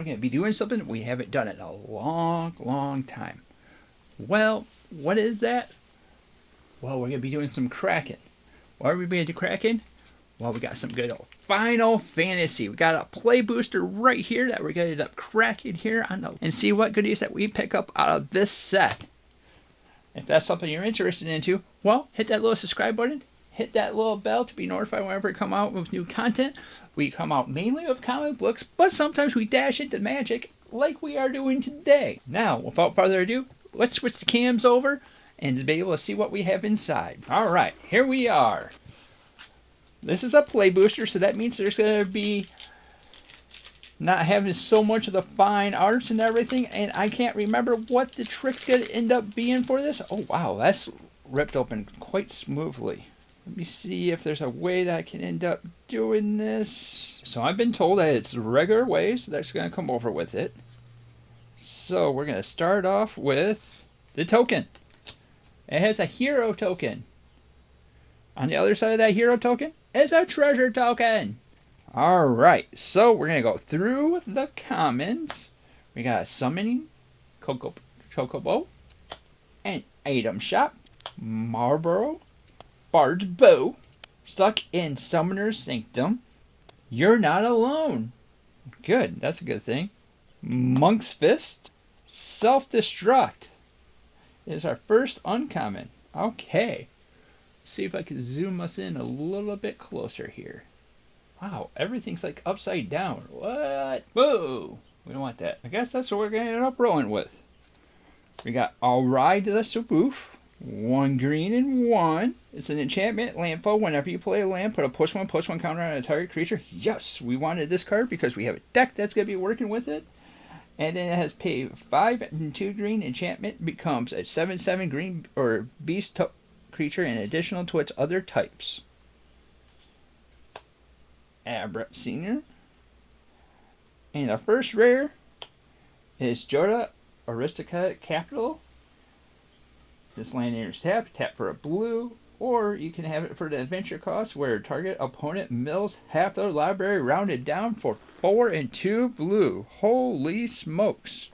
We're going to be doing something we haven't done in a long time. Well, what is that? Well, we're going to be doing some Crackin. What are we going to do Crackin? Well, we got some good old Final Fantasy. We got a play booster right here that we're going to end up cracking here on the, and see what goodies that we pick up out of this set. If that's something you're interested into, well, hit that little subscribe button. Hit that little bell to be notified whenever we come out with new content. We come out mainly with comic books, but sometimes we dash into magic like we are doing today. Now, without further ado, let's switch the cams over and be able to see what we have inside. Alright, here we are. This is a play booster, so that means there's going to be not having so much of the fine arts and everything, and I can't remember what the trick's going to end up being for this. Oh wow, that's ripped open quite smoothly. Let me see if there's a way that I can end up doing this. So I've been told that it's the regular way, so that's going to come over with it. So we're going to start off with the token. It has a hero token. On the other side of that hero token is a treasure token. Alright, so we're going to go through the commons. We got a summoning chocobo, an item shop, Marlboro, Bard's Bow, stuck in Summoner's Sanctum. You're not alone. Good, that's a good thing. Monk's Fist, Self-Destruct is our first uncommon. Okay. See if I can zoom us in a little bit closer here. Wow, everything's like upside down. What? Whoa! We don't want that. I guess that's what we're going to end up rolling with. We got I'll Ride the Saboof. 1 green and 1. It's an enchantment, landfall. Whenever you play a land, put a +1/+1 counter on a target creature. Yes, we wanted this card because we have a deck that's going to be working with it. And then it has pay 5 and 2 green. Enchantment becomes a 7/7 green or beast creature and additional to its other types. Abra Senior. And the first rare is Joda Aristocratic Capital. This land enters tap for a blue, or you can have it for the adventure cost where target opponent mills half their library rounded down for 4 and 2 blue. Holy smokes.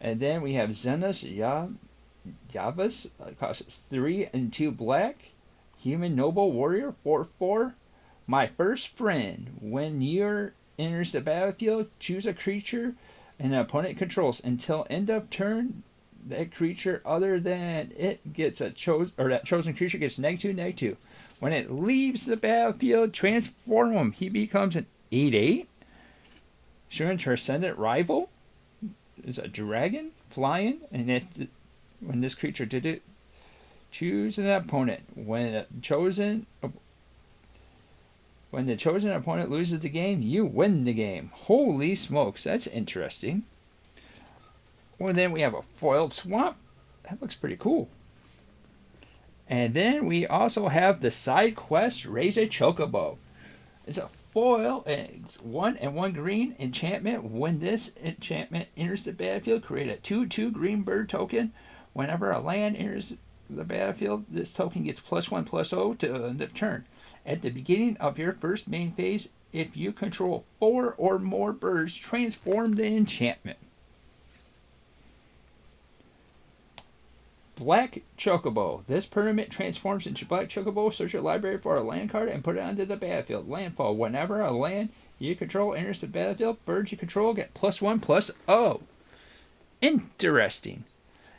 And then we have Zena's Yavas, costs 3 and 2 black. Human Noble Warrior, 4/4. My first friend. When you enters the battlefield, choose a creature an opponent controls. Until end of turn, that creature other than it gets that chosen creature gets -2/-2. When it leaves the battlefield, transform him. He becomes an 8/8. Showing Transcendent Rival is a dragon flying, and when this creature did it, choose an opponent. When the chosen opponent loses the game, you win the game. Holy smokes, that's interesting. Well, then we have a foiled swamp. That looks pretty cool. And then we also have the side quest, Raise a Chocobo. It's a foil, and it's 1 and 1 green enchantment. When this enchantment enters the battlefield, create a 2/2 green bird token. Whenever a land enters the battlefield, this token gets +1/+0 to end of turn. At the beginning of your first main phase, if you control 4 or more birds, transform the enchantment. Black Chocobo. This permanent transforms into Black Chocobo. Search your library for a land card and put it onto the battlefield. Landfall. Whenever a land you control enters the battlefield, birds you control get +1/+0. Interesting.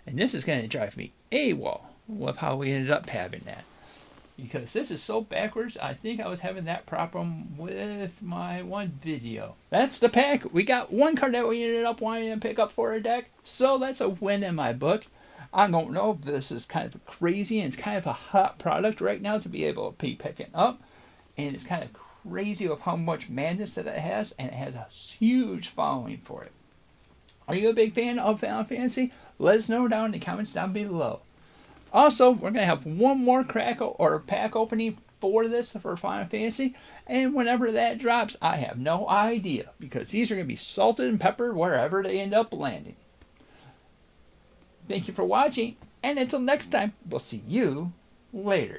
And this is going to drive me AWOL with how we ended up having that. Because this is so backwards, I think I was having that problem with my one video. That's the pack. We got one card that we ended up wanting to pick up for a deck. So that's a win in my book. I don't know if this is kind of crazy, and it's kind of a hot product right now to be able to be picking up. And it's kind of crazy with how much madness that it has, and it has a huge following for it. Are you a big fan of Final Fantasy? Let us know down in the comments down below. Also, we're going to have one more pack opening for this for Final Fantasy, and whenever that drops, I have no idea, because these are going to be salted and peppered wherever they end up landing. Thank you for watching, and until next time, we'll see you later.